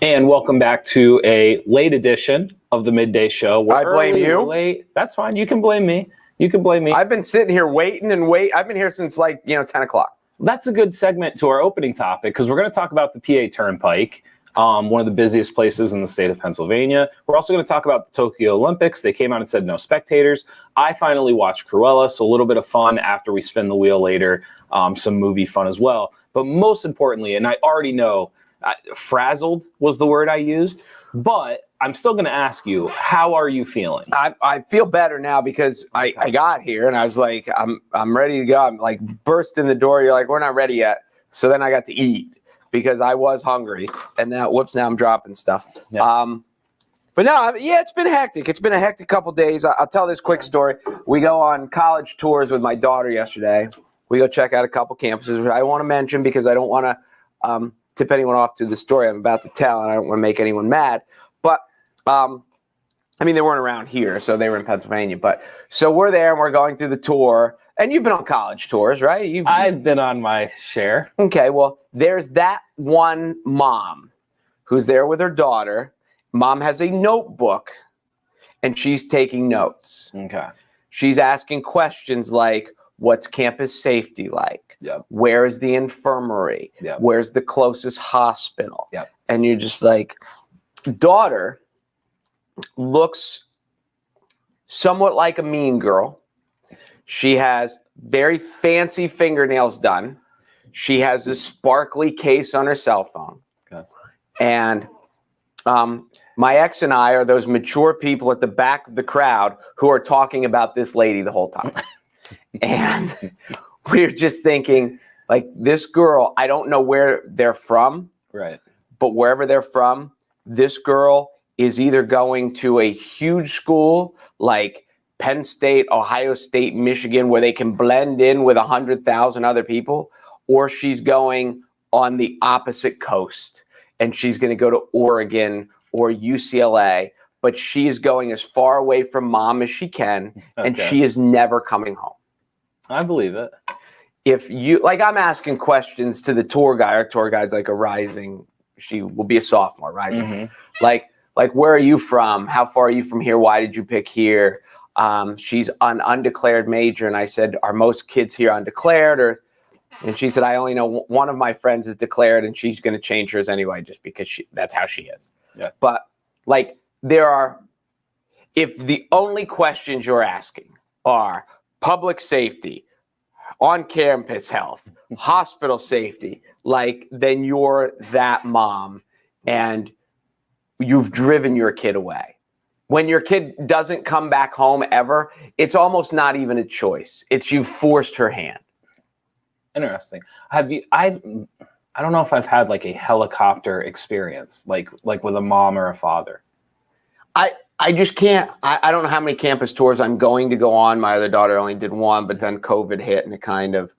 And welcome back to a late edition of the Midday Show. I blame you. Late. That's fine. You can blame me. I've been sitting here waiting and wait. I've been here since 10 o'clock. That's a good segment to our opening topic because we're going to talk about the PA Turnpike, one of the busiest places in the state of Pennsylvania. We're also going to talk about the Tokyo Olympics. They came out and said no spectators. I finally watched Cruella, so a little bit of fun after we spin the wheel later, some movie fun as well. But most importantly, and I already know, frazzled was the word I used, but I'm still going to ask you, how are you feeling? I feel better now because I got here and I was like, I'm ready to go. I'm like burst in the door. You're like, we're not ready yet. So then I got to eat because I was hungry. And now, now I'm dropping stuff. Yeah. But no, it's been hectic. It's been a hectic couple days. I'll tell this quick story. We go on college tours with my daughter yesterday. We go check out a couple campuses. I want to mention because I don't want to tip anyone off to the story I'm about to tell, and I don't want to make anyone mad. But, they weren't around here, so they were in Pennsylvania. But so we're there, and we're going through the tour. And you've been on college tours, right? I've been on my share. Okay, well, there's that one mom who's there with her daughter. Mom has a notebook, and she's taking notes. Okay. She's asking questions like, what's campus safety like? Yep. Where is the infirmary? Yep. Where's the closest hospital? Yep. And you're just like, daughter looks somewhat like a mean girl. She has very fancy fingernails done. She has this sparkly case on her cell phone. Okay. And my ex and I are those mature people at the back of the crowd who are talking about this lady the whole time. And we're just thinking, like, this girl, I don't know where they're from. Right. But wherever they're from, this girl is either going to a huge school like Penn State, Ohio State, Michigan, where they can blend in with 100,000 other people, or she's going on the opposite coast and she's going to go to Oregon or UCLA, but she is going as far away from mom as she can, and she is never coming home. I believe it. If you, like, I'm asking questions to the tour guide. Our tour guide's like she will be a sophomore, rising. Mm-hmm. Like, where are you from? How far are you from here? Why did you pick here? She's an undeclared major. And I said, are most kids here undeclared? And she said, I only know one of my friends is declared, and she's going to change hers anyway, just because that's how she is. Yeah. But if the only questions you're asking are public safety, on-campus health, hospital safety, then you're that mom and you've driven your kid away. When your kid doesn't come back home ever, it's almost not even a choice. It's you've forced her hand. Interesting. I don't know if I've had like a helicopter experience, like with a mom or a father. I just can't. I don't know how many campus tours I'm going to go on. My other daughter only did one, but then COVID hit and it kind of,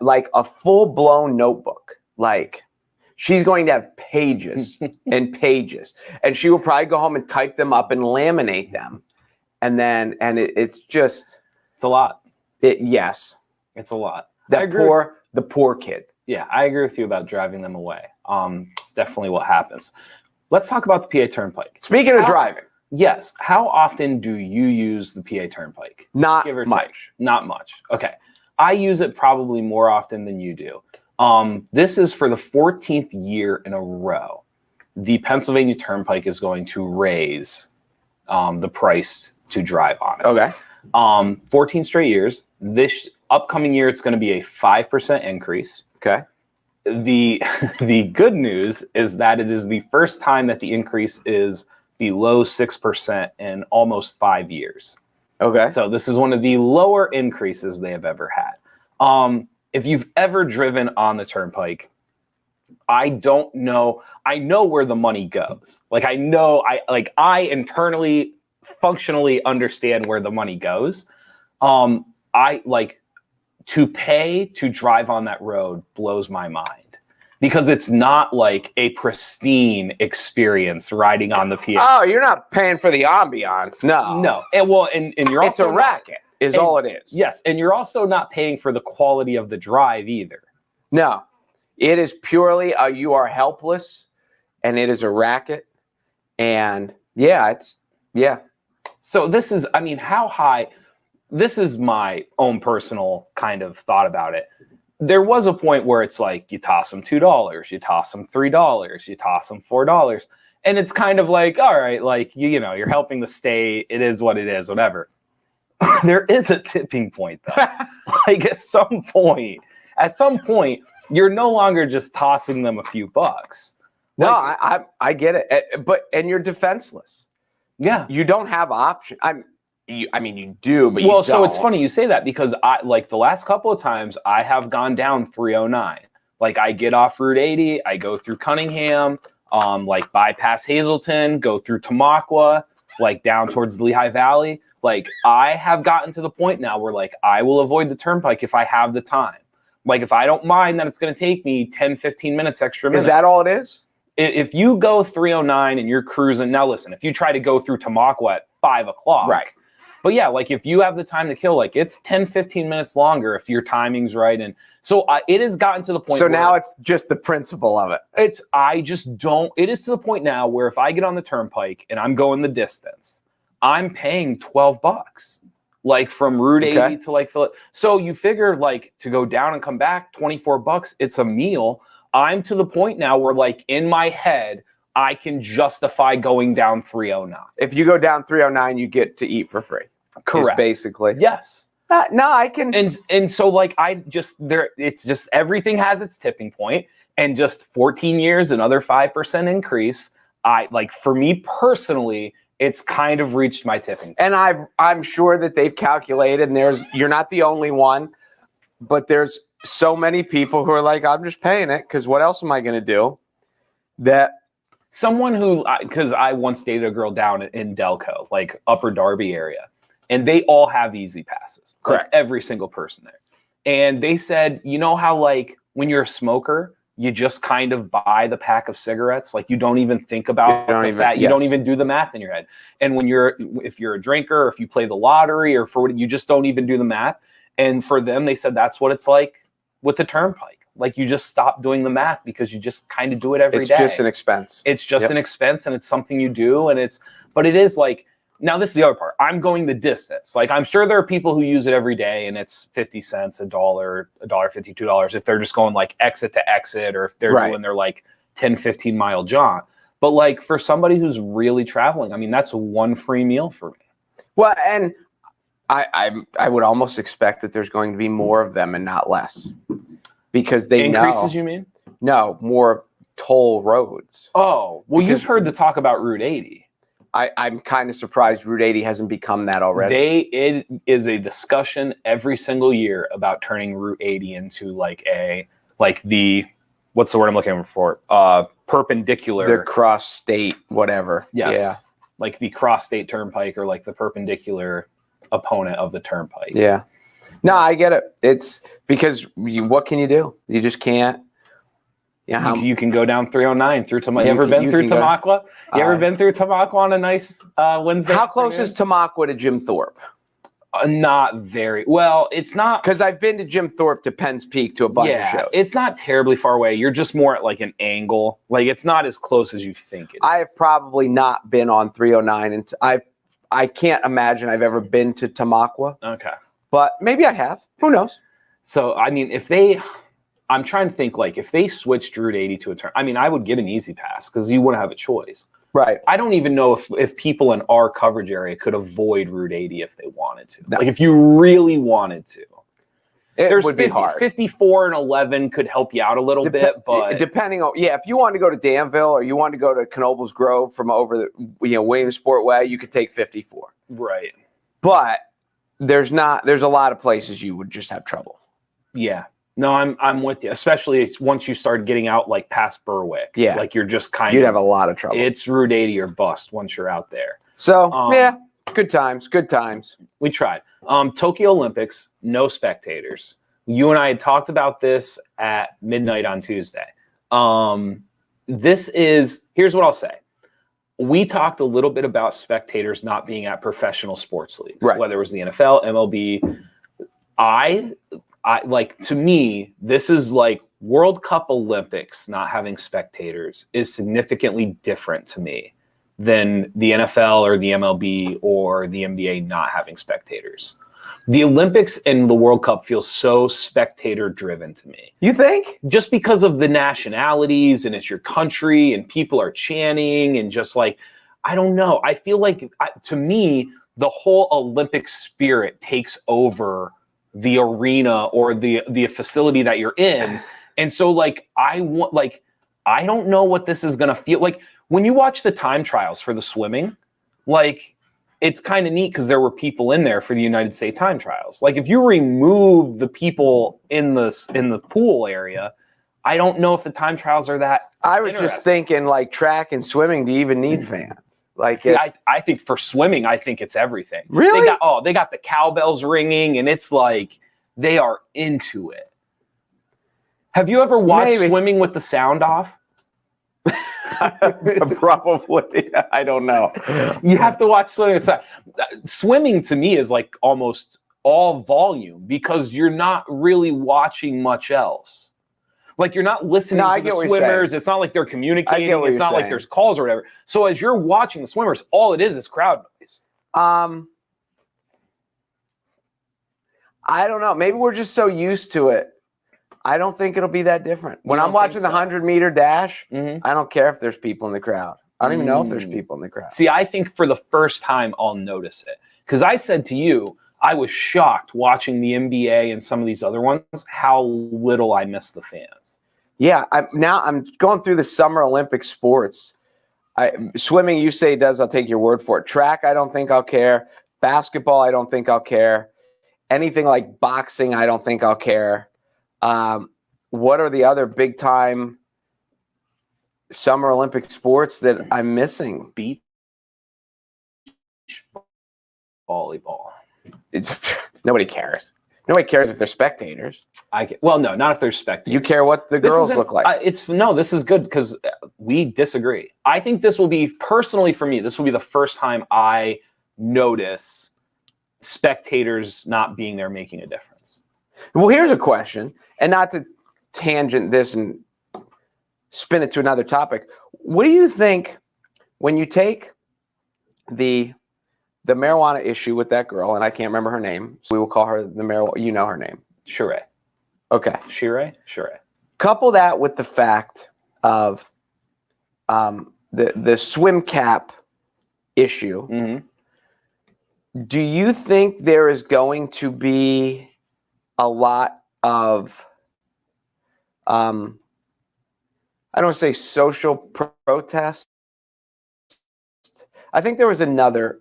like a full-blown notebook. Like, she's going to have pages and pages, and she will probably go home and type them up and laminate them. It's a lot. Yes. It's a lot. The poor kid. Yeah, I agree with you about driving them away. It's definitely what happens. Let's talk about the PA Turnpike. Speaking of driving. Yes. How often do you use the PA Turnpike? Not much. Not much. Okay. I use it probably more often than you do. This is for the 14th year in a row. The Pennsylvania Turnpike is going to raise the price to drive on it. Okay. 14 straight years. This upcoming year, it's going to be a 5% increase. Okay. The good news is that it is the first time that the increase is below 6% in almost 5 years. Okay. So this is one of the lower increases they have ever had. If you've ever driven on the Turnpike, I don't know. I know where the money goes. I internally, functionally understand where the money goes. To pay to drive on that road blows my mind because it's not like a pristine experience riding on the PA. Oh, you're not paying for the ambiance. No. And you're also it's a racket is all it is. Yes. And you're also not paying for the quality of the drive either. No, it is purely you are helpless and it is a racket. And yeah. So this is, I mean, how high? This is my own personal kind of thought about it. There was a point where it's like you toss them $2, you toss them $3, you toss them $4, and it's kind of like, all right, like you know, you're helping the state. It is what it is, whatever. There is a tipping point, though. Like at some point, you're no longer just tossing them a few bucks. No, Like, I get it, and you're defenseless. Yeah, You don't have option. I mean, you do, but well, you so don't. it's funny you say that because I like the last couple of times I have gone down 309. Like I get off Route 80, I go through Cunningham, like bypass Hazleton, go through Tamaqua, like down towards the Lehigh Valley. Like I have gotten to the point now where like I will avoid the Turnpike if I have the time. Like if I don't mind that it's going to take me 10, 15 minutes extra minutes. Is that all it is? If you go 309 and you're cruising, now listen, if you try to go through Tamaqua at 5 o'clock, Right. But yeah, like if you have the time to kill, like it's 10, 15 minutes longer if your timing's right. And so it has gotten to the point. So where now it's just the principle of it. It is to the point now where if I get on the Turnpike and I'm going the distance, I'm paying $12, like from Route 80 to like Philip. So you figure like to go down and come back, $24, it's a meal. I'm to the point now where like in my head, I can justify going down 309. If you go down 309, you get to eat for free. Correct. Basically. Yes. No, I can. And so like it's just everything has its tipping point, and just 14 years, another 5% increase. For me personally, it's kind of reached my tipping point. And I'm sure that they've calculated, and you're not the only one, but there's so many people who are like, I'm just paying it because what else am I going to do? That someone who, because I once dated a girl down in Delco, like Upper Darby area, and they all have easy passes. Correct. Like every single person there. And they said, you know how like when you're a smoker, you just kind of buy the pack of cigarettes. Like you don't even think about the fact, you don't even do the math in your head. And if you're a drinker, or if you play the lottery, or you just don't even do the math. And for them, they said that's what it's like with the Turnpike. Like you just stop doing the math because you just kind of do it every day. It's just an expense. It's just an expense, and it's something you do. But it is like, now this is the other part. I'm going the distance. Like I'm sure there are people who use it every day and it's 50 cents, $1, $1.50, $2 if they're just going like exit to exit, or if they're doing their like 10, 15 mile jaunt. But like for somebody who's really traveling, I mean, that's one free meal for me. Well, and I would almost expect that there's going to be more of them and not less. Because they increases, you mean? No, more toll roads. Oh, well, you've heard the talk about Route 80. I'm kind of surprised Route 80 hasn't become that already. It is a discussion every single year about turning Route 80 into what's the word I'm looking for? Perpendicular. The cross state, whatever. Yes. Yeah. Like the cross state Turnpike, or like the perpendicular opponent of the Turnpike. Yeah. No, I get it. It's because what can you do? You just can't. Yeah, you can go down 309 through Tamaqua. You ever been through Tamaqua? You ever been through Tamaqua on a nice Wednesday? How close is Tamaqua to Jim Thorpe? Not very well. It's not, because I've been to Jim Thorpe to Penn's Peak to a bunch of shows. It's not terribly far away. You're just more at like an angle. Like it's not as close as you think it is. I have probably not been on 309, and I can't imagine I've ever been to Tamaqua. Okay. But maybe I have. Who knows? So, I mean, I'm trying to think, like, if they switched Route 80 to a turn, I mean, I would get an easy pass because you wouldn't have a choice. Right. I don't even know if people in our coverage area could avoid Route 80 if they wanted to. No. Like, if you really wanted to. It would be hard. 54 and 11 could help you out a little bit, but depending on, if you want to go to Danville or you want to go to Knoebels Grove from over the Williamsport Way, you could take 54. Right. But there's a lot of places you would just have trouble. Yeah. No, I'm with you. Especially once you start getting out like past Berwick. Yeah. Like you're just you'd have a lot of trouble. It's Route 80 or bust once you're out there. So good times. Good times. We tried. Tokyo Olympics, no spectators. You and I had talked about this at midnight on Tuesday. Here's what I'll say. We talked a little bit about spectators not being at professional sports leagues, whether it was the NFL, MLB. To me, this is like World Cup Olympics not having spectators is significantly different to me than the NFL or the MLB or the NBA not having spectators. The Olympics and the World Cup feel so spectator driven to me. You think? Just because of the nationalities and it's your country and people are chanting and just like, I don't know. I feel like to me, the whole Olympic spirit takes over the arena or the facility that you're in. And so like, I don't know what this is going to feel like when you watch the time trials for the swimming, like, it's kind of neat because there were people in there for the United States time trials. Like if you remove the people in the pool area, I don't know if the time trials are that. I was just thinking like track and swimming, do you even need fans? Like, see, I think for swimming, I think it's everything. Really? They got the cowbells ringing, and it's like they are into it. Have you ever watched swimming with the sound off? Probably. I don't know. You have to watch swimming. Swimming to me is like almost all volume because you're not really watching much else. Like you're not listening to the swimmers. It's not like they're communicating. It's not like there's calls or whatever. So as you're watching the swimmers, all it is crowd noise. I don't know. Maybe we're just so used to it. I don't think it'll be that different. When I'm watching the 100-meter dash, I don't care if there's people in the crowd. I don't even know if there's people in the crowd. See, I think for the first time, I'll notice it. Because I said to you, I was shocked watching the NBA and some of these other ones, how little I miss the fans. Yeah, I'm going through the Summer Olympic sports. Swimming, you say does, I'll take your word for it. Track, I don't think I'll care. Basketball, I don't think I'll care. Anything like boxing, I don't think I'll care. What are the other big time Summer Olympic sports that I'm missing? Beach volleyball. Nobody cares. Nobody cares if they're spectators. Well, no, not if they're spectators. You care what the girls look like. This is good because we disagree. I think this will be, personally for me, this will be the first time I notice spectators not being there making a difference. Well, here's a question, and not to tangent this and spin it to another topic. What do you think when you take the marijuana issue with that girl, and I can't remember her name, so we will call her the marijuana, you know her name. Sheree. Okay. Sheree? Couple that with the fact of the swim cap issue. Mm-hmm. Do you think there is going to be a lot of, I don't want to say social protest. I think there was another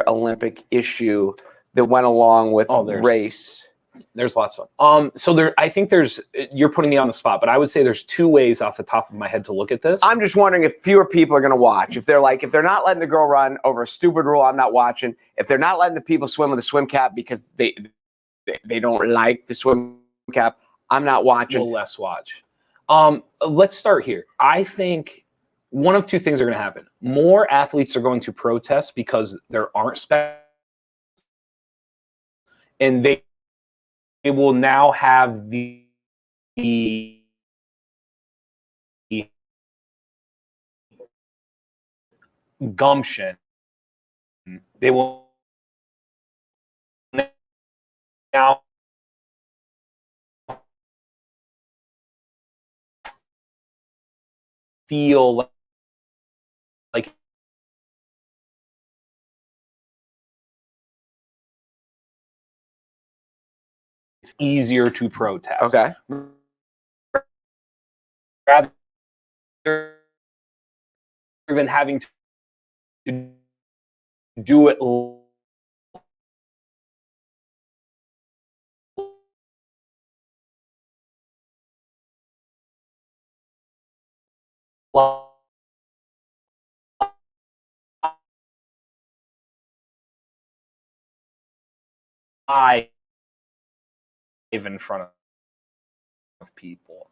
Olympic issue that went along with race. There's lots of them. So I think you're putting me on the spot, but I would say there's two ways off the top of my head to look at this. I'm just wondering if fewer people are going to watch. If they're not letting the girl run over a stupid rule, I'm not watching. If they're not letting the people swim with a swim cap because they don't like the swim cap, I'm not watching. We'll less watch. Let's start here. I think one of two things are going to happen. More athletes are going to protest because there aren't spectators, and they will now have the gumption. They will now feel like it's easier to protest. Okay. Rather than having to do it live in front of people.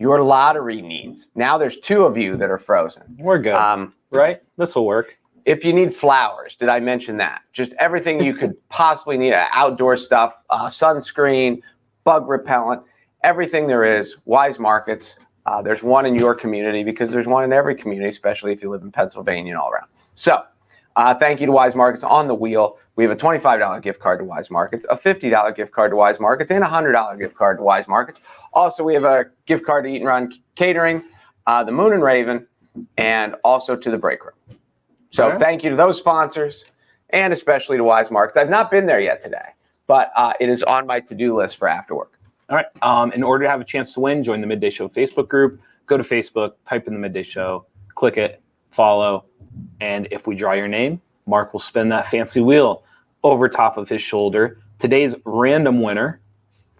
your lottery needs. Now there's 2 of you that are frozen. We're good, right? This will work. If you need flowers, did I mention that? Just everything you could possibly need, outdoor stuff, sunscreen, bug repellent, everything there is, Wise Markets. There's one in your community because there's one in every community, especially if you live in Pennsylvania and all around. So thank you to Wise Markets. On the wheel, we have a $25 gift card to Wise Markets, a $50 gift card to Wise Markets, and a $100 gift card to Wise Markets. Also, we have a gift card to Eat and Run Catering, the Moon and Raven, and also to the Break Room. So thank you to those sponsors, and especially to Wise Markets. I've not been there yet today, but it is on my to-do list for after work. All right. In order to have a chance to win, join the Midday Show Facebook group. Go to Facebook, type in the Midday Show, click it, follow, and if we draw your name, Mark will spin that fancy wheel over top of his shoulder. Today's random winner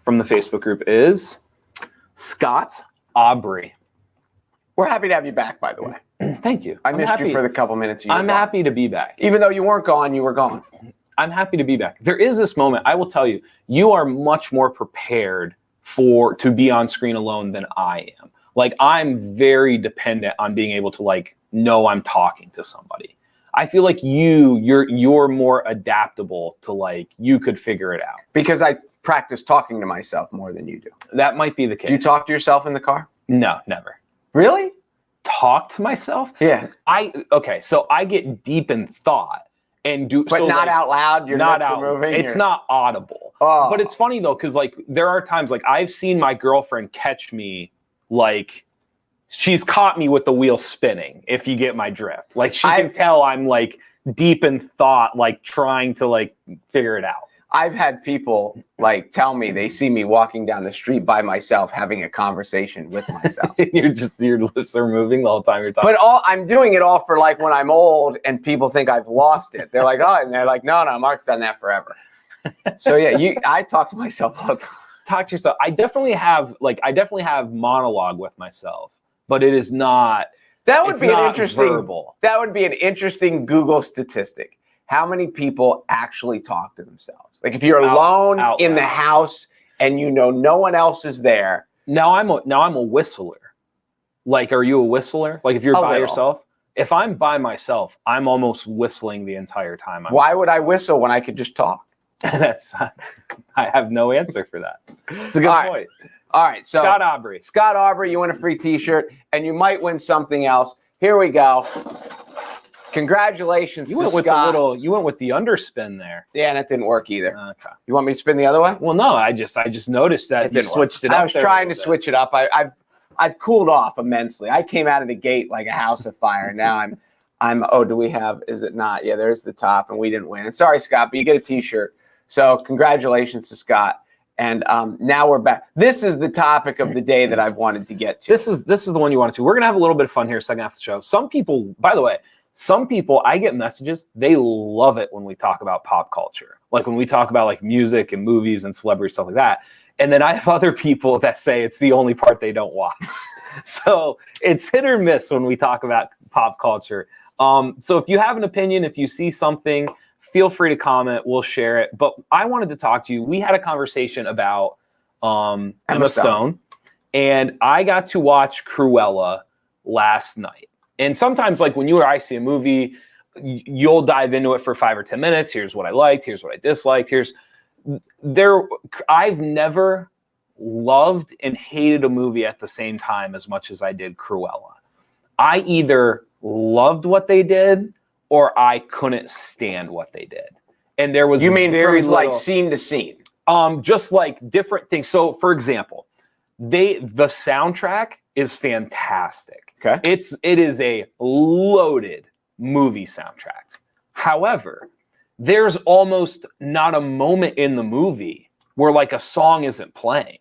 from the Facebook group is Scott Aubrey. We're happy to have you back, by the way. Thank you. I missed you for the couple minutes. I'm happy to be back. Even though you weren't gone, you were gone. I'm happy to be back. There is this moment. I will tell you, you are much more prepared to be on screen alone than I am. Like, I'm very dependent on being able to know I'm talking to somebody. I feel like you're more adaptable to you could figure it out. Because I practice talking to myself more than you do. That might be the case. Do you talk to yourself in the car? No, never. Really? Talk to myself? Yeah. So I get deep in thought and do, but not out loud. You're not out moving. It's not audible. Oh. But it's funny though, because there are times I've seen my girlfriend catch me she's caught me with the wheel spinning. If you get my drift, she can tell I'm deep in thought, trying to figure it out. I've had people tell me they see me walking down the street by myself having a conversation with myself. Your lips are moving the whole time you're talking. But I'm doing it all for when I'm old and people think I've lost it. They're and they're no, Mark's done that forever. So yeah, I talk to myself all the time. Talk to yourself. I definitely have monologue with myself, but it is not. That would be an interesting. Verbal. That would be an interesting Google statistic. How many people actually talk to themselves? If you're alone in the house and no one else is there. Now I'm a whistler. Are you a whistler? If you're by yourself? If I'm by myself, I'm almost whistling the entire time. Why would I whistle when I could just talk? I have no answer for that. It's a good point. All right. So Scott Aubrey. Scott Aubrey, you win a free t-shirt and you might win something else. Here we go. Congratulations to Scott. You went with the underspin there. Yeah, and it didn't work either. Okay. You want me to spin the other way? Well, no, I just noticed that you switched it up. I was trying to switch it up. I've cooled off immensely. I came out of the gate like a house of fire. Now do we have, is it not? Yeah, there's the top and we didn't win. And sorry, Scott, but you get a t-shirt. So congratulations to Scott. And now we're back. This is the topic of the day that I've wanted to get to. This is the one you wanted to. We're going to have a little bit of fun here second half of the show. Some people, by the way, I get messages, they love it when we talk about pop culture. When we talk about music and movies and celebrity stuff like that. And then I have other people that say it's the only part they don't watch. So it's hit or miss when we talk about pop culture. So if you have an opinion, if you see something, feel free to comment. We'll share it. But I wanted to talk to you. We had a conversation about Emma Stone. And I got to watch Cruella last night. And sometimes, when you or I see a movie, you'll dive into it for 5 or 10 minutes. Here's what I liked. Here's what I disliked. I've never loved and hated a movie at the same time as much as I did Cruella. I either loved what they did or I couldn't stand what they did. And there was from scene to scene? Just different things. So, for example, the soundtrack is fantastic. Okay. It is a loaded movie soundtrack. However, there's almost not a moment in the movie where a song isn't playing.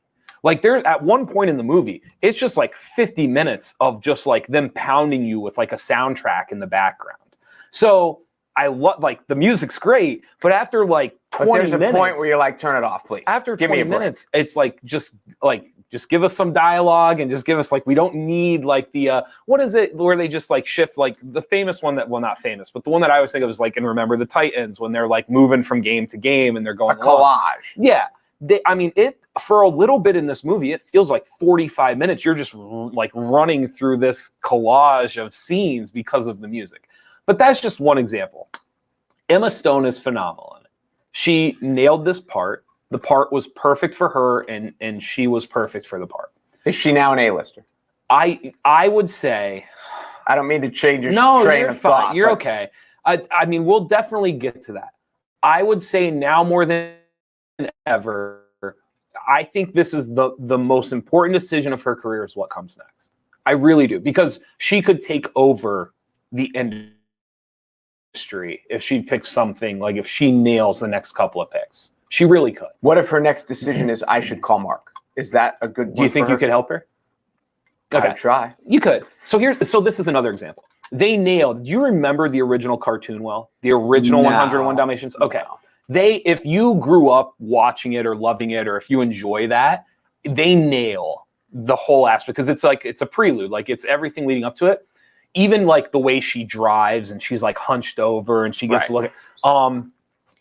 There at one point in the movie, it's just 50 minutes of just them pounding you with a soundtrack in the background. So I love the music's great, but after 20 minutes, there's a point where you're turn it off, please. After 20 minutes, it's just give us some dialogue and just give us we don't need the what is it where they just shift the famous one that, well, not famous, but the one that I always think of is in Remember the Titans when they're moving from game to game and they're going a collage. Yeah. it for a little bit in this movie, it feels like 45 minutes. You're just like running through this collage of scenes because of the music. But that's just one example. Emma Stone is phenomenal in it. She nailed this part. The part was perfect for her, and she was perfect for the part. Is she now an A-lister? I would say. I don't mean to change your train of fine. thought. You're okay. I mean, we'll definitely get to that. I would say now more than ever, I think this is the most important decision of her career is what comes next. I really do, because she could take over the industry if she picks something, like if she nails the next couple of picks. She really could. What if her next decision is I should call Mark? Is that a good one? Do you think you could help her? Okay. I'd try. You could. So this is another example. They nailed. Do you remember the original cartoon? Well, the original 101 Dalmatians. Okay. No. If you grew up watching it or loving it, or if you enjoy that, they nail the whole aspect, because it's a prelude. Like, it's everything leading up to it. Even like the way she drives and she's like hunched over and she gets to look at.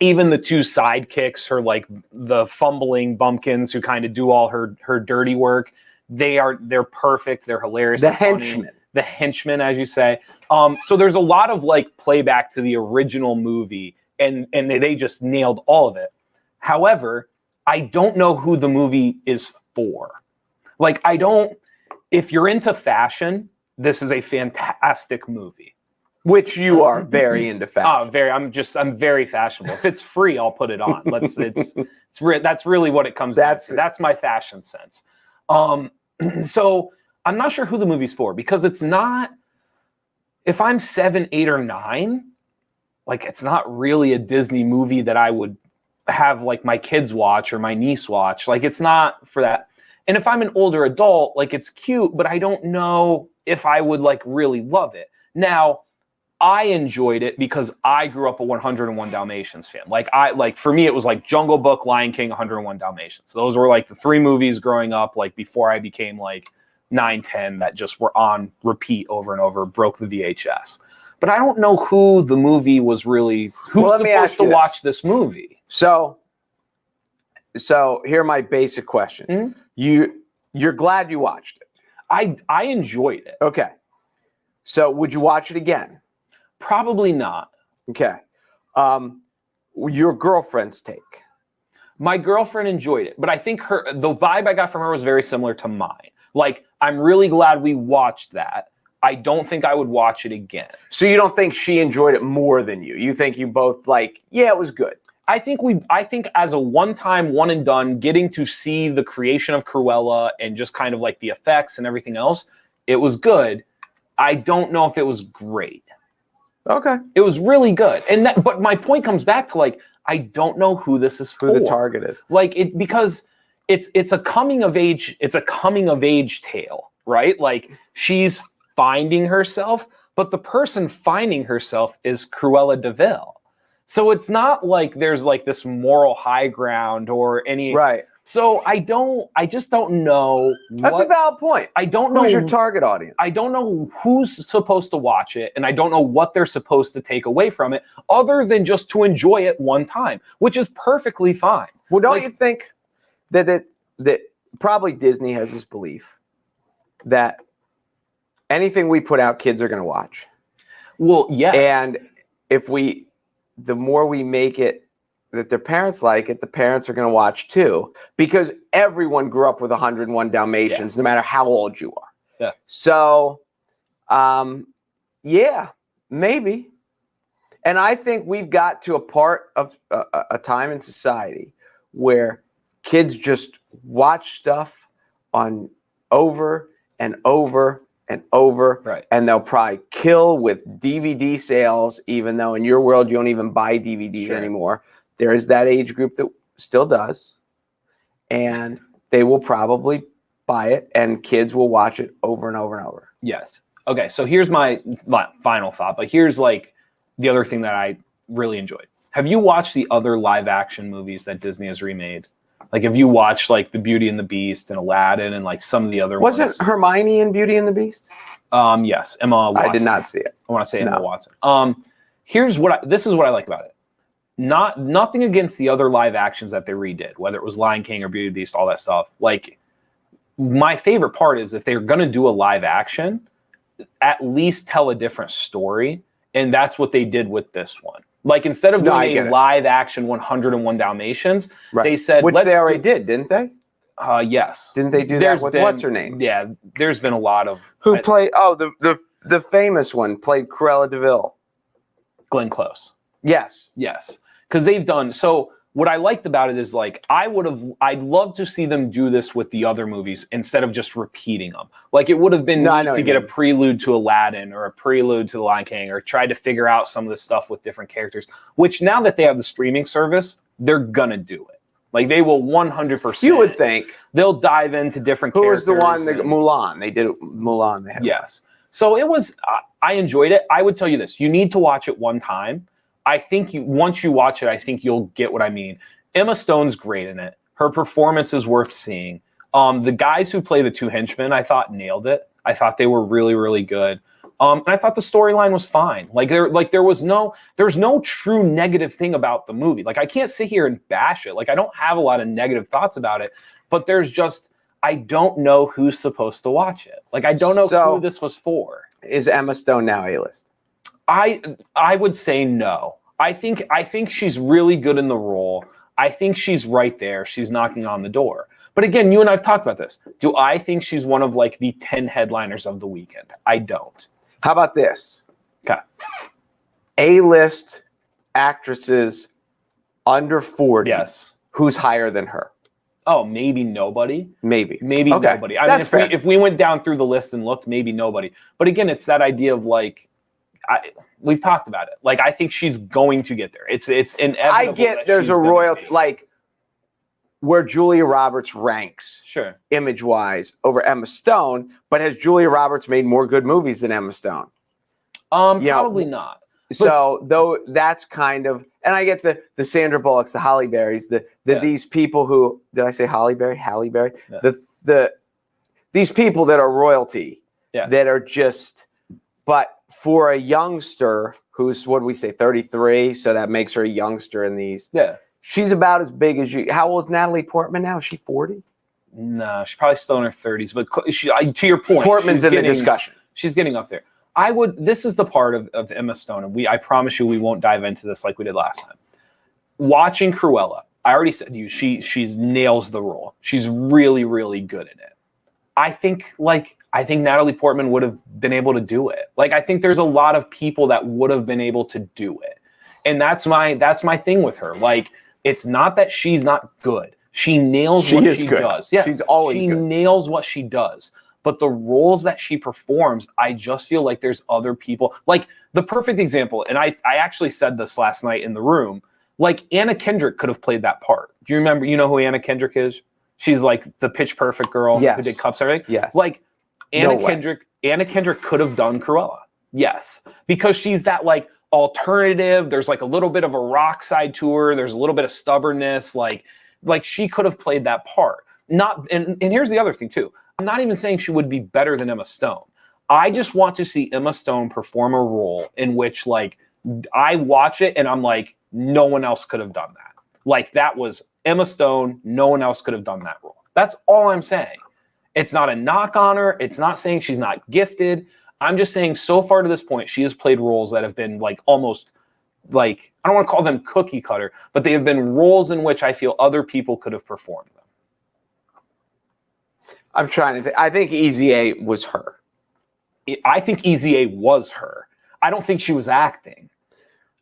Even the two sidekicks, her like the fumbling bumpkins who kind of do all her dirty work. They're perfect. They're hilarious. The henchmen. The henchmen, as you say. So there's a lot of like playback to the original movie, and they just nailed all of it. However, I don't know who the movie is for. Like, if you're into fashion, this is a fantastic movie. Which you are very into fashion. I'm very fashionable. If it's free, I'll put it on. That's really what it comes down to. That's my fashion sense. So I'm not sure who the movie's for, because it's not, if I'm 7, 8, or 9, like, it's not really a Disney movie that I would have like my kids watch or my niece watch. Like, it's not for that. And if I'm an older adult, like, it's cute, but I don't know if I would like really love it. Now, I enjoyed it because I grew up a 101 Dalmatians fan. For me, it was like Jungle Book, Lion King, 101 Dalmatians. Those were like the 3 movies growing up, like before I became like 9, 10, that just were on repeat over and over, broke the VHS. But I don't know who the movie was really, who's supposed to watch this movie. So here are my basic questions. You're glad you watched it? I enjoyed it. Okay. So would you watch it again? Probably not. Okay. Your girlfriend's take. My girlfriend enjoyed it, but I think the vibe I got from her was very similar to mine. Like, I'm really glad we watched that. I don't think I would watch it again. So you don't think she enjoyed it more than you? You think you both it was good? I think as a one-time, one and done, getting to see the creation of Cruella and just kind of like the effects and everything else, it was good. I don't know if it was great. Okay. It was really good. But my point comes back to, like, I don't know who this is for. Who the target is. Like, because it's a coming of age tale, right? Like, she's finding herself, but the person finding herself is Cruella de Vil. So it's not like there's like this moral high ground or any. Right. So I just don't know. That's a valid point. I don't know. Who's your target audience? I don't know who's supposed to watch it, and I don't know what they're supposed to take away from it, other than just to enjoy it one time, which is perfectly fine. Well, don't you think that probably Disney has this belief that anything we put out, kids are going to watch? Well, yes. And the more we make it that their parents like it, the parents are going to watch too, because everyone grew up with 101 Dalmatians, no matter how old you are. Yeah. So, maybe. And I think we've got to a part of a time in society where kids just watch stuff on over and over and over, right? And they'll probably kill with DVD sales, even though in your world you don't even buy DVDs anymore. There is that age group that still does, and they will probably buy it, and kids will watch it over and over and over. Yes. Okay, so here's my final thought, but here's like the other thing that I really enjoyed. Have you watched the other live action movies that Disney has remade? Like, have you watched like the Beauty and the Beast and Aladdin and like some of the other ones? Wasn't Hermione in Beauty and the Beast? Yes, Emma Watson. I did not see it. I want to say Emma Watson. This is what I like about it. nothing against the other live actions that they redid, whether it was Lion King or Beauty and the Beast, all that stuff. Like, my favorite part is if they're going to do a live action, at least tell a different story. And that's what they did with this one. Like, instead of doing a live action 101 Dalmatians, they said, which they already did, didn't they? Yes. Didn't they do that with what's her name? Yeah, there's been a lot of played the famous one played Cruella DeVille. Glenn Close. Yes. Because they've done so. What I liked about it is, like, I'd love to see them do this with the other movies instead of just repeating them. Like, it would have been neat to get a prelude to Aladdin or a prelude to The Lion King, or try to figure out some of the stuff with different characters, which now that they have the streaming service, they're gonna do it. Like, they will 100%. You would think. They'll dive into different characters. Who was the one, Mulan? They did Mulan. Yes. So it was, I enjoyed it. I would tell you this. You need to watch it one time. I think once you watch it, I think you'll get what I mean. Emma Stone's great in it. Her performance is worth seeing. The guys who play the two henchmen, I thought nailed it. I thought they were really, really good. And I thought the storyline was fine. There was no true negative thing about the movie. Like, I can't sit here and bash it. Like, I don't have a lot of negative thoughts about it, but there's just, I don't know who's supposed to watch it. Like, I don't know who this was for. Is Emma Stone now A-list? I would say no. I think she's really good in the role. I think she's right there. She's knocking on the door. But again, you and I've talked about this. Do I think she's one of, like, the 10 headliners of the weekend? I don't. How about this? Okay. A-list actresses under 40. Yes. Who's higher than her? Oh, maybe nobody. Maybe nobody. I mean, if we went down through the list and looked, maybe nobody. But again, it's that idea of, like, we've talked about it. Like, I think she's going to get there. It's inevitable. I get there's a royalty, like, where Julia Roberts ranks, sure, image-wise over Emma Stone, but has Julia Roberts made more good movies than Emma Stone? Probably not. So though that's kind of, and I get the Sandra Bullocks, the Halle Berrys, these people who, did I say Halle Berry? Halle Berry? Yeah. These people that are royalty, that are just, but for a youngster who's, what do we say, 33, so that makes her a youngster in these. Yeah. She's about as big as you. How old is Natalie Portman now? Is she 40? No, she's probably still in her 30s. But to your point, Portman's in the discussion. She's getting up there. This is the part of Emma Stone, and I promise you we won't dive into this like we did last time. Watching Cruella, I already said to you, she nails the role. She's really, really good at it. I think Natalie Portman would have been able to do it. Like, I think there's a lot of people that would have been able to do it. And that's my thing with her. Like, it's not that she's not good. She nails what she does. Yes, she's always good. She nails what she does. But the roles that she performs, I just feel like there's other people. Like, the perfect example, and I actually said this last night in the room, like, Anna Kendrick could have played that part. Do you remember, you know who Anna Kendrick is? She's like the Pitch Perfect girl who did Cups, everything. Yes. Like, Anna Kendrick could have done Cruella. Yes. Because she's that, like, alternative. There's, like, a little bit of a rock side to her. There's a little bit of stubbornness. Like she could have played that part. And here's the other thing too. I'm not even saying she would be better than Emma Stone. I just want to see Emma Stone perform a role in which, like, I watch it and I'm like, no one else could have done that. Like, that was Emma Stone. No one else could have done that role. That's all I'm saying. It's not a knock on her. It's not saying she's not gifted. I'm just saying, so far to this point, she has played roles that have been, like, almost, like, I don't want to call them cookie cutter, but they have been roles in which I feel other people could have performed them. I'm trying to think. I think Easy A was her. I think Easy A was her. I don't think she was acting.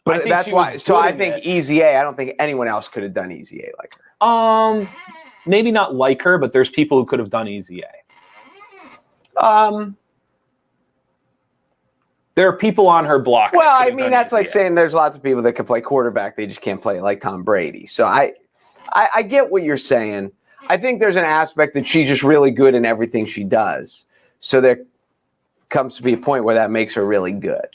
But that's why. So I think Easy A, I don't think anyone else could have done Easy A like her. Maybe not like her, but there's people who could have done Easy A. There are people on her block. Well, I mean, that's like saying there's lots of people that can play quarterback. They just can't play it like Tom Brady. So I get what you're saying. I think there's an aspect that she's just really good in everything she does. So there comes to be a point where that makes her really good.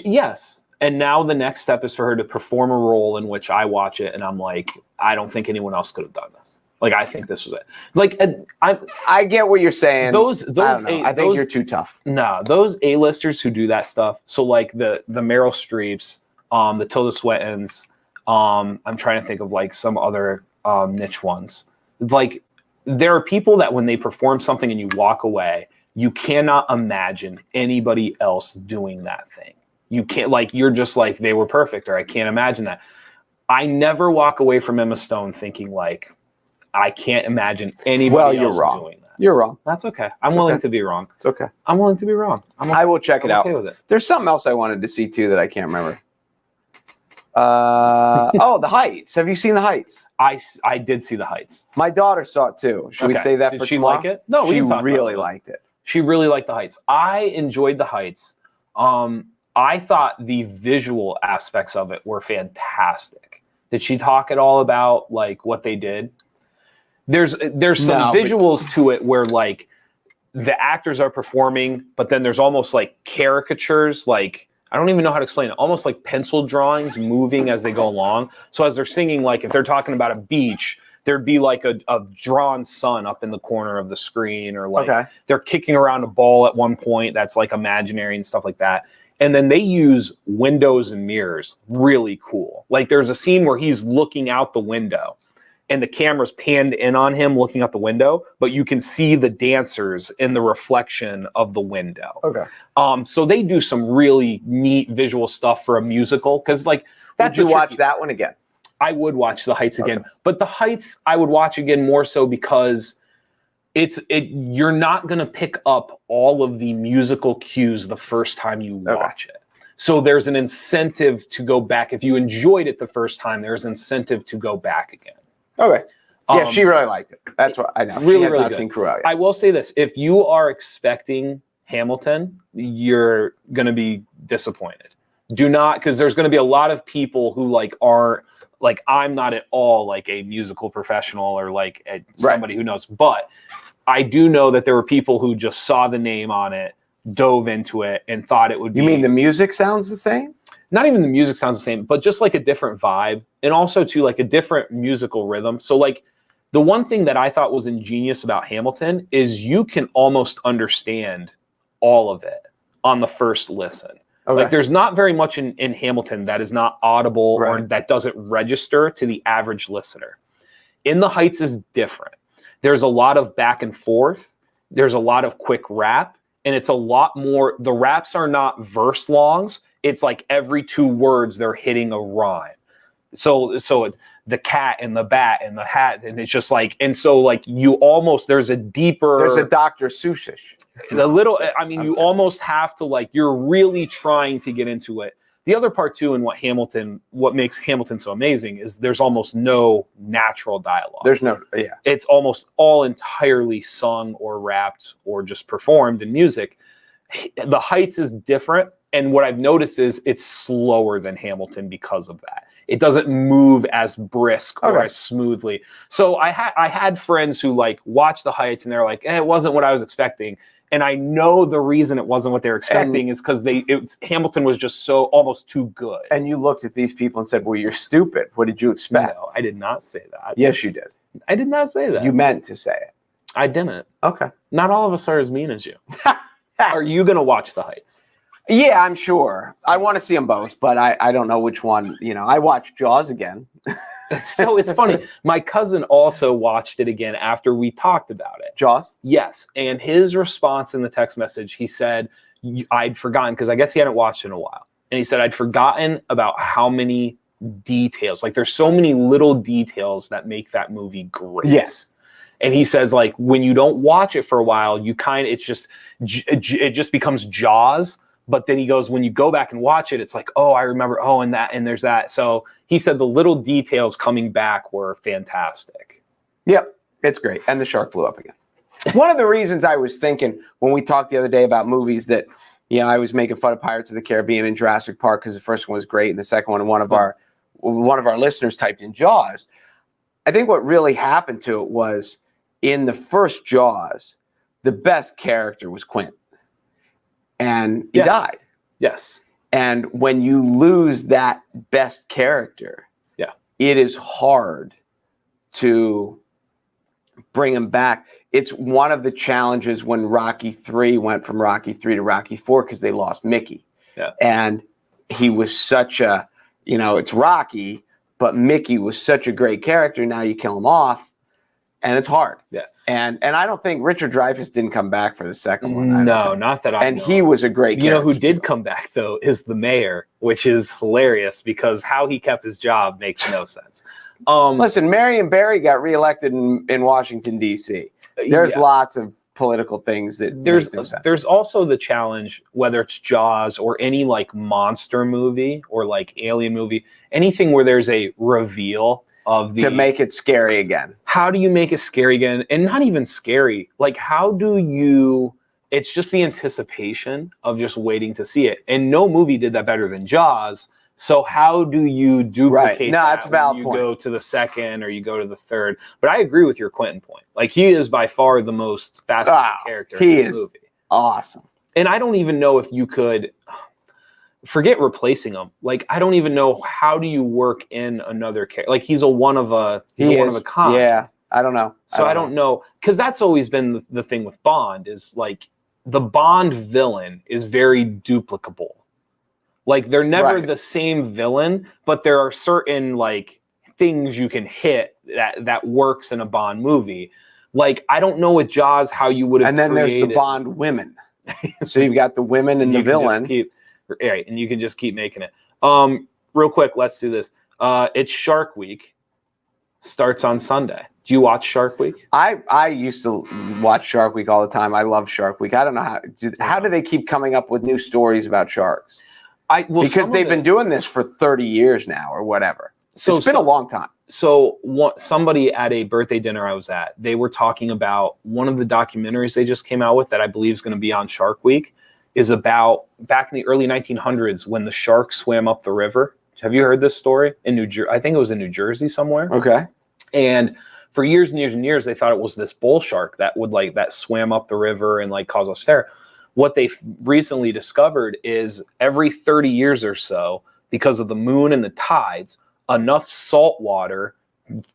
Yes. And now the next step is for her to perform a role in which I watch it and I'm like, I don't think anyone else could have done this. Like, I think this was it. Like, I get what you're saying. I think you're too tough. No, those A-listers who do that stuff. So, like, the Meryl Streeps, the Tilda Swintons, I'm trying to think of like some other niche ones. Like there are people that when they perform something and you walk away, you cannot imagine anybody else doing that thing. You can't, like, you're just like, they were perfect, or I can't imagine that. I never walk away from Emma Stone thinking like, I can't imagine anybody else doing that. You're wrong. That's okay. I'm willing to be wrong. It's okay. I'm willing to be wrong. I will check it out. Okay with it. There's something else I wanted to see too that I can't remember. Oh, The Heights. Have you seen The Heights? I did see The Heights. My daughter saw it too. Should we say that did for she tomorrow? like it? No, we she can talk really about it. liked it. She really liked The Heights. I enjoyed The Heights. I thought the visual aspects of it were fantastic. Did she talk at all about like what they did? There's some visuals to it where like the actors are performing, but then there's almost like caricatures, like I don't even know how to explain it, almost like pencil drawings moving as they go along. So as they're singing, like if they're talking about a beach, there'd be like a drawn sun up in the corner of the screen, or like they're kicking around a ball at one point that's like imaginary and stuff like that. And then they use windows and mirrors. Really cool. Like there's a scene where he's looking out the window and the camera's panned in on him looking out the window, but you can see the dancers in the reflection of the window. Okay. So they do some really neat visual stuff for a musical. Cause like that's Would you watch that one again? I would watch The Heights again, but The Heights I would watch again more so because you're not going to pick up all of the musical cues the first time you watch it. So there's an incentive to go back. If you enjoyed it the first time, there's incentive to go back again. Okay. Yeah, she really liked it. That's what I know. Really, she has really not good. seen Cruella yet. I will say this. If you are expecting Hamilton, you're going to be disappointed. Do not, because there's going to be a lot of people who like aren't, like I'm not at all like a musical professional or like somebody who knows, but I do know that there were people who just saw the name on it, dove into it, and thought it would be. You mean the music sounds the same? Not even the music sounds the same, but just like a different vibe, and also to like a different musical rhythm. So like the one thing that I thought was ingenious about Hamilton is you can almost understand all of it on the first listen. Okay. Like there's not very much in Hamilton that is not audible or that doesn't register to the average listener. In The Heights is different. There's a lot of back and forth. There's a lot of quick rap, and it's a lot more. The raps are not verse longs. It's like every 2 words they're hitting a rhyme. So the cat and the bat and the hat, and it's just like, and so like you almost, there's a Dr. Seussish. You almost have to like, you're really trying to get into it. The other part too, and what makes Hamilton so amazing is there's almost no natural dialogue. It's almost all entirely sung or rapped or just performed in music. The Heights is different. And what I've noticed is it's slower than Hamilton because of that. It doesn't move as brisk or as smoothly. So I had friends who like watched The Heights and they're like, it wasn't what I was expecting. And I know the reason it wasn't what they were expecting is because Hamilton was just so almost too good. And you looked at these people and said, well, you're stupid. What did you expect? No, I did not say that. Yes, you did. I did not say that. You meant to say it. I didn't. Okay. Not all of us are as mean as you. Are you going to watch The Heights? Yeah, I'm sure. I want to see them both, but I don't know which one. You know, I watched Jaws again. So it's funny. My cousin also watched it again after we talked about it. Jaws? Yes. And his response in the text message, he said, I'd forgotten, because I guess he hadn't watched it in a while. And he said, I'd forgotten about how many details. Like there's so many little details that make that movie great. Yes. And he says, like, when you don't watch it for a while, it just becomes Jaws. But then he goes, when you go back and watch it, it's like, oh, I remember, and there's that. So he said the little details coming back were fantastic. Yep, it's great. And the shark blew up again. One of the reasons I was thinking when we talked the other day about movies that, I was making fun of Pirates of the Caribbean and Jurassic Park because the first one was great and the second one, one of our listeners typed in Jaws. I think what really happened to it was in the first Jaws, the best character was Quint. And he died. Yes. And when you lose that best character, it is hard to bring him back. It's one of the challenges when Rocky 3 went from Rocky 3 to Rocky 4 because they lost Mickey. Yeah. And he was such a, it's Rocky, but Mickey was such a great character. Now you kill him off, and it's hard. Yeah. And I don't think Richard Dreyfuss didn't come back for the second one. No, not that I And know. he was a great character. You know who did too. come back, though, is the mayor, which is hilarious because how he kept his job makes no sense. Listen, Marion Barry got reelected in Washington, D.C. There's lots of political things that make no sense. There's also the challenge, whether it's Jaws or any like monster movie or like alien movie, anything where there's a reveal of the... To make it scary again. How do you make it scary again? And not even scary. Like, how do you... It's just the anticipation of just waiting to see it. And no movie did that better than Jaws. So how do you duplicate that's a valid when you point. go to the second or you go to the third? But I agree with your Quentin point. Like, he is by far the most fascinating character in the movie. Awesome. And I don't even know if you could... Forget replacing him. Like, I don't even know how do you work in another character. Like, he's a one of a kind. Yeah, I don't know. So I don't know, because that's always been the thing with Bond is like the Bond villain is very duplicable. Like, they're never the same villain, but there are certain like things you can hit that works in a Bond movie. Like, I don't know with Jaws how you would have. And then there's the Bond women. So you've got the women and the villain. Right, and you can just keep making it. Real quick, let's do this. It's Shark Week. Starts on Sunday. Do you watch Shark Week? I used to watch Shark Week all the time. I love Shark Week. I don't know how do they keep coming up with new stories about sharks? Because they've been doing this for 30 years now or whatever. So it's been a long time. So somebody at a birthday dinner I was at, they were talking about one of the documentaries they just came out with that I believe is going to be on Shark Week. Is about back in the early 1900s when the sharks swam up the river. Have you heard this story? In New Jersey, I think it was in New Jersey somewhere. Okay. And for years and years and years, they thought it was this bull shark that would that swam up the river and like cause us terror. What they recently discovered is every 30 years or so, because of the moon and the tides, enough salt water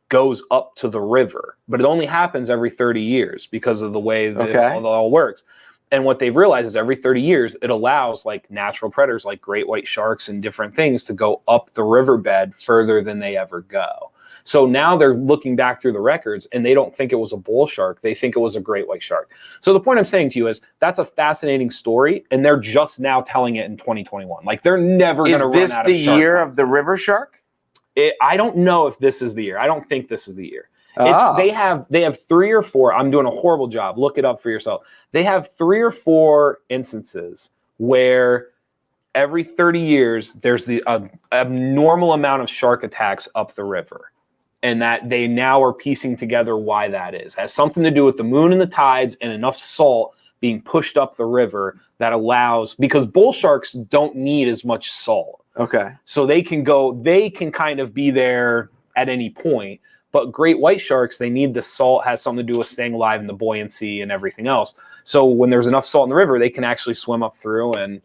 goes up to the river. But it only happens every 30 years because of the way that it all works. And what they've realized is every 30 years, it allows like natural predators like great white sharks and different things to go up the riverbed further than they ever go. So now they're looking back through the records and they don't think it was a bull shark. They think it was a great white shark. So the point I'm saying to you is that's a fascinating story. And they're just now telling it in 2021. Like they're never going to run out of shark. Is this the year of the river shark? I don't know if this is the year. I don't think this is the year. They have 3 or 4. I'm doing a horrible job. Look it up for yourself. They have 3 or 4 instances where every 30 years there's the abnormal amount of shark attacks up the river, and that they now are piecing together why that is. It has something to do with the moon and the tides and enough salt being pushed up the river that allows, because bull sharks don't need as much salt. Okay. So they can kind of be there at any point. But great white sharks, they need the salt, has something to do with staying alive and the buoyancy and everything else. So when there's enough salt in the river, they can actually swim up through and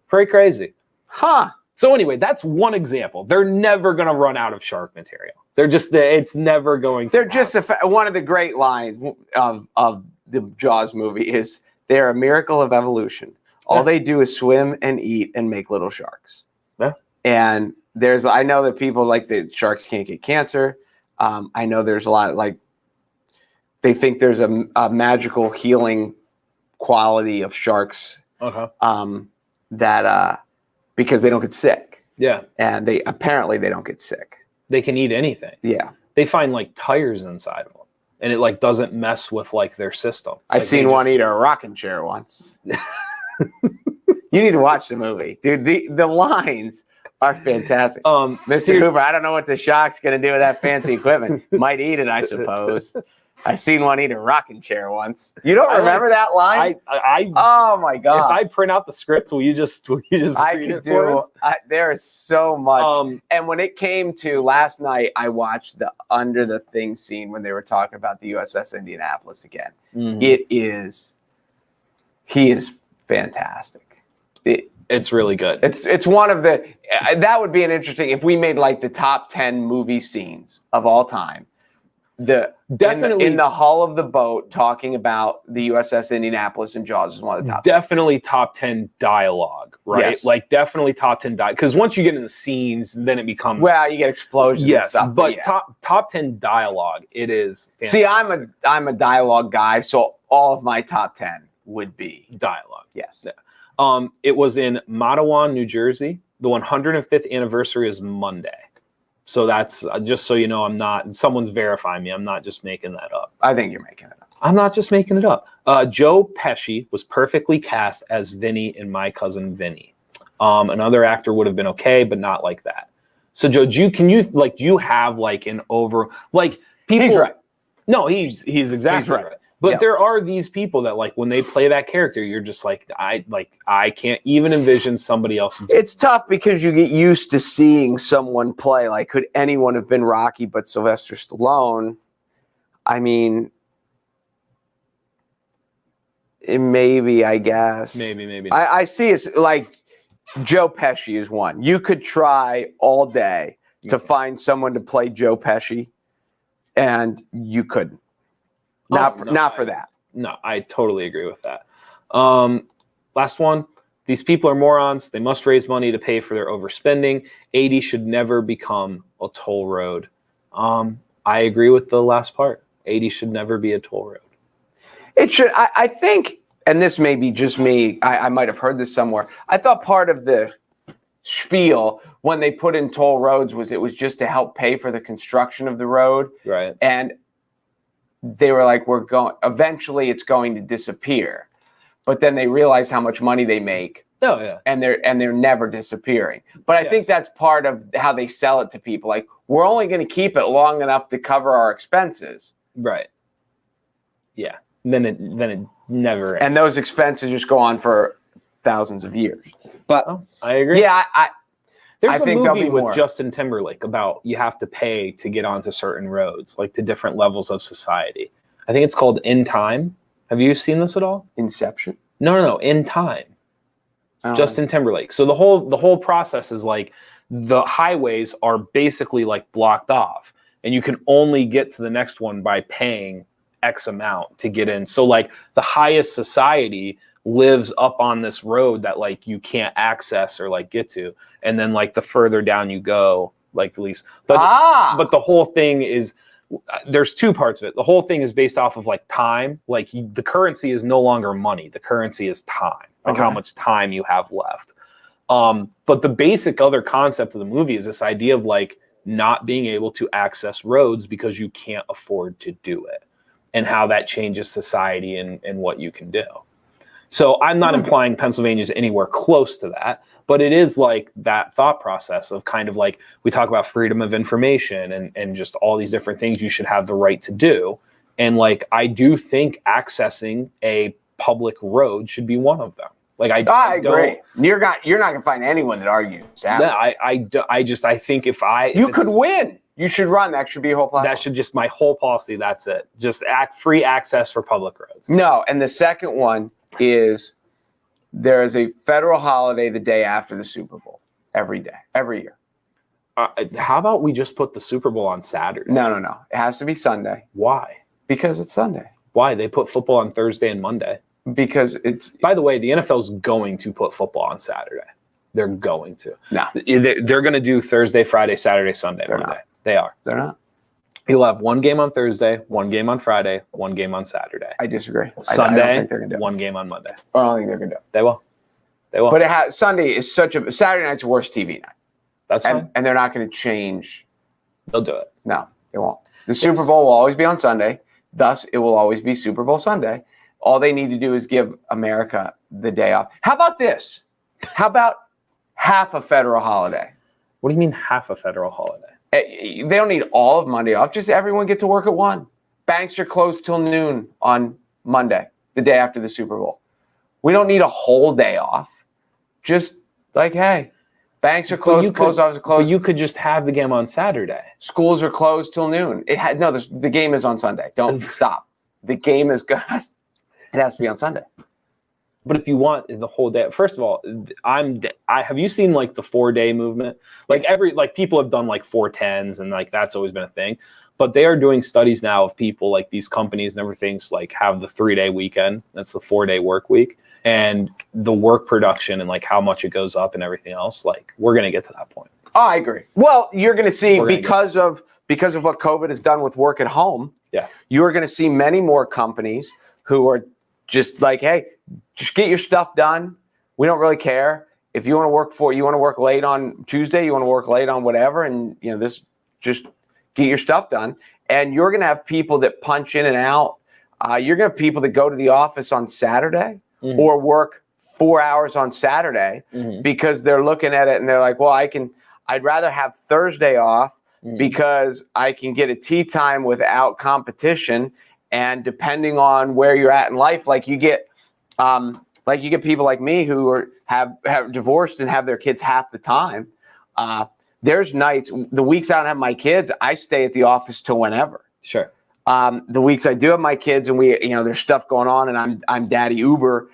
pretty crazy. Huh. So anyway, that's one example. They're never going to run out of shark material. It's never going to. They're just one of the great lines of the Jaws movie is they're a miracle of evolution. All they do is swim and eat and make little sharks. Yeah. And I know that people like the sharks can't get cancer. I know there's a lot of they think there's a magical healing quality of sharks that because they don't get sick. Yeah. And they don't get sick. They can eat anything. Yeah. They find tires inside of them and it doesn't mess with their system. I seen one eat a rocking chair once. You need to watch the movie. Dude, the lines are fantastic. Mr. Hoover, I don't know what the shark's going to do with that fancy equipment. Might eat it, I suppose. I seen one eat a rocking chair once. You don't remember that line? Oh my God. If I print out the script, will you just read it for us? There is so much. And when it came to last night, I watched the Under the Thing scene when they were talking about the USS Indianapolis again. Mm-hmm. He is fantastic. It's really good. It's one of the, that would be an interesting, if we made the top 10 movie scenes of all time, Definitely in the hull of the boat talking about the USS Indianapolis and Jaws is one of the top. Definitely top 10 dialogue, right? Yes. Like definitely top 10 dialogue. Because once you get in the scenes, then it becomes you get explosions. Yes, and stuff, but top 10 dialogue, it is fantastic. See, I'm a dialogue guy, so all of my top 10 would be dialogue. Yes. Yeah. It was in Matawan, New Jersey. The 105th anniversary is Monday. So that's just so you know, someone's verifying me. I'm not just making that up. I think you're making it up. I'm not just making it up. Joe Pesci was perfectly cast as Vinny in My Cousin Vinny. Another actor would have been okay, but not like that. So Joe, do you have like an over, like people? He's right. No, he's exactly right. But there are these people that like when they play that character, you're just like I can't even envision somebody else. It's tough because you get used to seeing someone play. Like, could anyone have been Rocky but Sylvester Stallone? I mean, maybe, I guess. Maybe. I see it's like Joe Pesci is one. You could try all day to find someone to play Joe Pesci, and you couldn't. Not for that. No, I totally agree with that. Last one. These people are morons. They must raise money to pay for their overspending. 80 should never become a toll road. I agree with the last part. 80 should never be a toll road. It should. I think, and this may be just me, I might have heard this somewhere. I thought part of the spiel when they put in toll roads was it was just to help pay for the construction of the road. Right. And they were like, eventually it's going to disappear. But then they realize how much money they make. Oh, yeah. And they're never disappearing. But I think that's part of how they sell it to people. Like, we're only going to keep it long enough to cover our expenses. Right. Yeah. Then it never ends. And those expenses just go on for thousands of years. But I agree. Yeah, There's a movie with Justin Timberlake about you have to pay to get onto certain roads, like to different levels of society. I think it's called In Time. Have you seen this at all? Inception? No. In Time. Justin Timberlake. So the whole process is like the highways are basically like blocked off, and you can only get to the next one by paying X amount to get in. So like the highest society lives up on this road that like you can't access or like get to, and then like the further down you go, like the least. But the whole thing is there's two parts of it. The whole thing is based off of like time. Like the currency is no longer money. The currency is time. Like how much time you have left. But the basic other concept of the movie is this idea of like not being able to access roads because you can't afford to do it, and how that changes society and what you can do. So I'm not implying Pennsylvania is anywhere close to that, but it is like that thought process of kind of like we talk about freedom of information and just all these different things you should have the right to do. And like, I do think accessing a public road should be one of them. Like I agree. You're not going to find anyone that argues. I think you could win. You should run. That should be a whole platform. That should just my whole policy. That's it. Just free access for public roads. No. And the second one is there is a federal holiday the day after the Super Bowl every year. How about we just put the Super Bowl on Saturday? No. It has to be Sunday. Why? Because it's Sunday. Why? They put football on Thursday and Monday. Because it's... By the way, the NFL's going to put football on Saturday. They're going to. No. They're going to do Thursday, Friday, Saturday, Sunday, Monday. Not. They are. They're not. You'll have one game on Thursday, one game on Friday, one game on Saturday. I disagree. Sunday, I don't think they're gonna do it. One game on Monday. I don't think they're going to do it. They will. But Sunday is Saturday night's the worst TV night. That's fine. And they're not going to change. They'll do it. No, they won't. The Super Bowl will always be on Sunday. Thus, it will always be Super Bowl Sunday. All they need to do is give America the day off. How about this? How about half a federal holiday? What do you mean half a federal holiday? They don't need all of Monday off. Just everyone get to work at 1. Banks are closed till noon on Monday, the day after the Super Bowl. We don't need a whole day off. Just like, hey, banks are closed, post office are closed. But you could just have the game on Saturday. Schools are closed till noon. The game is on Sunday. Don't stop. The game is good. It has to be on Sunday. But if you want the whole day, first of all, have you seen like the 4-day movement? Like people have done like 410s and like that's always been a thing. But they are doing studies now of people like these companies and everything's like have the 3-day weekend. That's the 4-day work week. And the work production and like how much it goes up and everything else. Like we're going to get to that point. Oh, I agree. Well, you're going to see because of what COVID has done with work at home. Yeah. You're going to see many more companies who are just like, hey, just get your stuff done. We don't really care if you want to work late on Tuesday, you want to work late on whatever, and this just get your stuff done. And you're going to have people that punch in and out. You're going to have people that go to the office on Saturday or work 4 hours on Saturday because they're looking at it and they're like, well, I'd rather have Thursday off because I can get a tea time without competition. And depending on where you're at in life, like you get people like me who have divorced and have their kids half the time. There's nights, the weeks I don't have my kids, I stay at the office till whenever. Sure. The weeks I do have my kids and there's stuff going on and I'm daddy Uber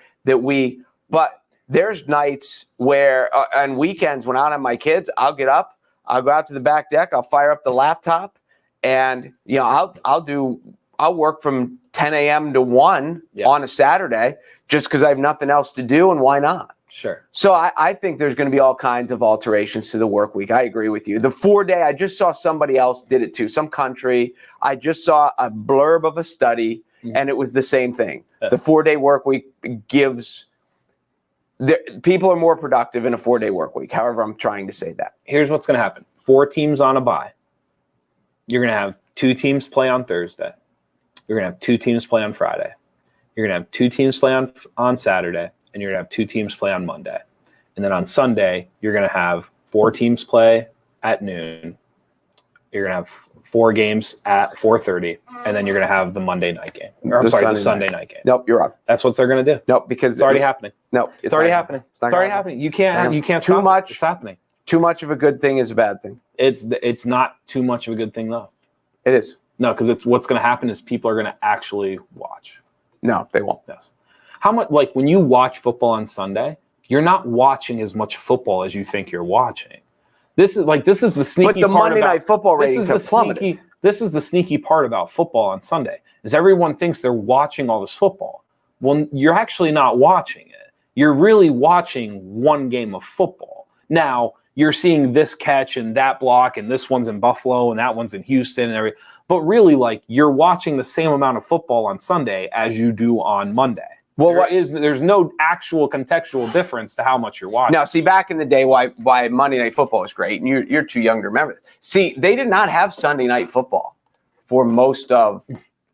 but there's nights where on weekends when I don't have my kids, I'll get up, I'll go out to the back deck, I'll fire up the laptop and I'll work from 10 a.m. to 1 on a Saturday just because I have nothing else to do, and why not? Sure. So I think there's going to be all kinds of alterations to the work week. I agree with you. The 4-day, I just saw somebody else did it too, some country. I just saw a blurb of a study, and it was the same thing. The 4-day work week people are more productive in a 4-day work week. However, I'm trying to say that. Here's what's going to happen. 4 teams on a bye. You're going to have 2 teams play on Thursday. You're going to have 2 teams play on Friday. You're going to have 2 teams play on Saturday, and you're going to have 2 teams play on Monday. And then on Sunday, you're going to have 4 teams play at noon. You're going to have 4 games at 4:30, and then you're going to have the Monday night game. The Sunday night game. Nope, you're wrong. That's what they're going to do. Nope, because it's already happening. No, it's already happening. It's already happening. You can't too much. It's happening. Too much of a good thing is a bad thing. It's not too much of a good thing though. It is. No, because what's going to happen is people are going to actually watch. No, they won't. Yes. How much, like when you watch football on Sunday, you're not watching as much football as you think you're watching. This is the sneaky part. But the Monday Night Football ratings have plummeted. This is the sneaky part about football on Sunday, is everyone thinks they're watching all this football. Well, you're actually not watching it. You're really watching one game of football. Now, you're seeing this catch and that block, and this one's in Buffalo and that one's in Houston and everything. But really, like, you're watching the same amount of football on Sunday as you do on Monday. Well, there's no actual contextual difference to how much you're watching. Now, see, back in the day, why Monday Night Football was great, and you're too young to remember it. See, they did not have Sunday Night Football for a long time.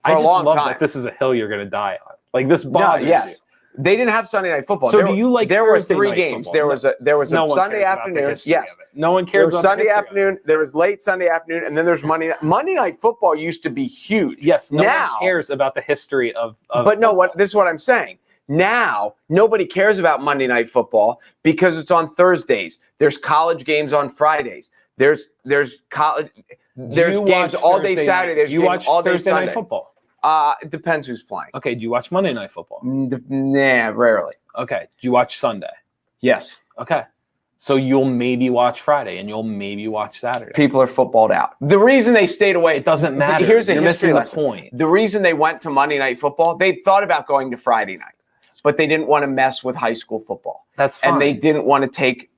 I just love that this is a hill you're going to die on. Like, this bothers you. They didn't have Sunday Night Football. So do you like there Thursday were 3 night games. football? There was a Sunday afternoon. Yes. No one cares about Sunday afternoon. There was late Sunday afternoon, and then there's Monday night. Monday Night Football used to be huge. Yes. No one cares about the history of But no, this is what I'm saying. Now, nobody cares about Monday Night Football because it's on Thursdays. There's college games on Fridays. There's college. There's games all day Saturday. There's games all day Thursday Sunday. Night Football? It depends who's playing. Okay. Do you watch Monday Night Football? Nah, rarely. Okay. Do you watch Sunday? Yes. Okay. So you'll maybe watch Friday and you'll maybe watch Saturday. People are footballed out. The reason they stayed away, it doesn't matter. Here's a You're history missing the lesson. point. The reason they went to Monday Night Football, they thought about going to Friday night, but they didn't want to mess with high school football. That's fine. And they didn't want to take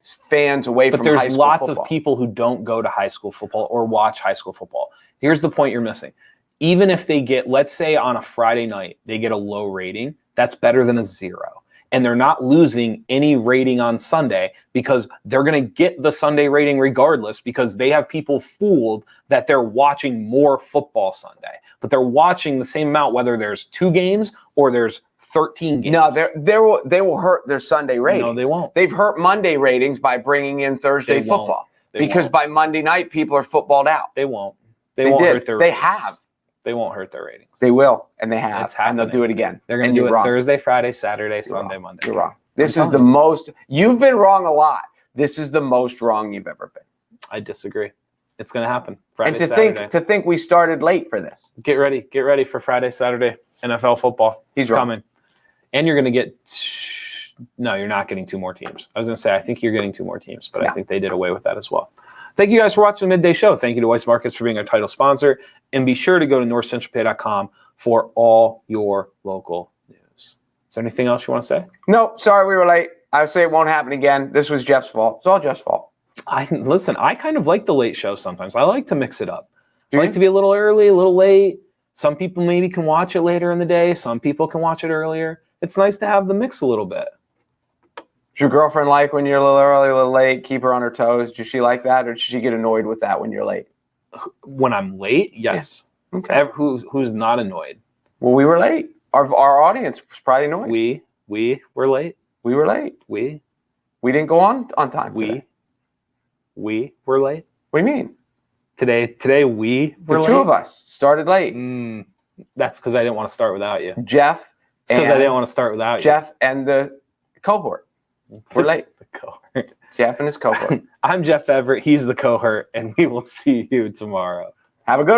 fans away from high school football. But there's lots of people who don't go to high school football or watch high school football. Here's the point you're missing. Even if they get, let's say on a Friday night, they get a low rating, that's better than a 0. And they're not losing any rating on Sunday because they're going to get the Sunday rating regardless because they have people fooled that they're watching more football Sunday. But they're watching the same amount whether there's 2 games or there's 13 games. No, they will hurt their Sunday ratings. No, they won't. They've hurt Monday ratings by bringing in Thursday football. Because by Monday night, people are footballed out. They won't. They won't hurt their ratings. They have. They won't hurt their ratings. They will, and they have. It's happening. And they'll do it again. They're going to do it Thursday, Friday, Saturday, Sunday, Monday. You're wrong. This is the most. You've been wrong a lot. This is the most wrong you've ever been. I disagree. It's going to happen. Friday, and Saturday. to think we started late for this. Get ready for Friday, Saturday NFL football. He's coming. And you're going to get, no, you're not getting 2 more teams. I was going to say, I think you're getting 2 more teams, but I think they did away with that as well. Thank you guys for watching the Midday Show. Thank you to Weiss Markets for being our title sponsor. And be sure to go to NorthcentralPa.com for all your local news. Is there anything else you want to say? No, sorry we were late. I would say it won't happen again. This was Jeff's fault. It's all Jeff's fault. Listen, I kind of like the late show sometimes. I like to mix it up. I like to be a little early, a little late. Some people maybe can watch it later in the day. Some people can watch it earlier. It's nice to have the mix a little bit. Does your girlfriend like when you're a little early, a little late, keep her on her toes? Does she like that, or does she get annoyed with that when you're late? When I'm late, yes. Yeah. Okay. Who's not annoyed? Well, we were late. Our audience was probably annoyed. We were late. We were late. We didn't go on time. We were late. What do you mean? Today we were late. The 2 of us started late. That's because I didn't want to start without you. Jeff. Because I didn't want to start without you. Jeff and the cohort. We're late. The cohort. Jeff and his cohort. I'm Jeff Everett. He's the cohort, and we will see you tomorrow. Have a good one.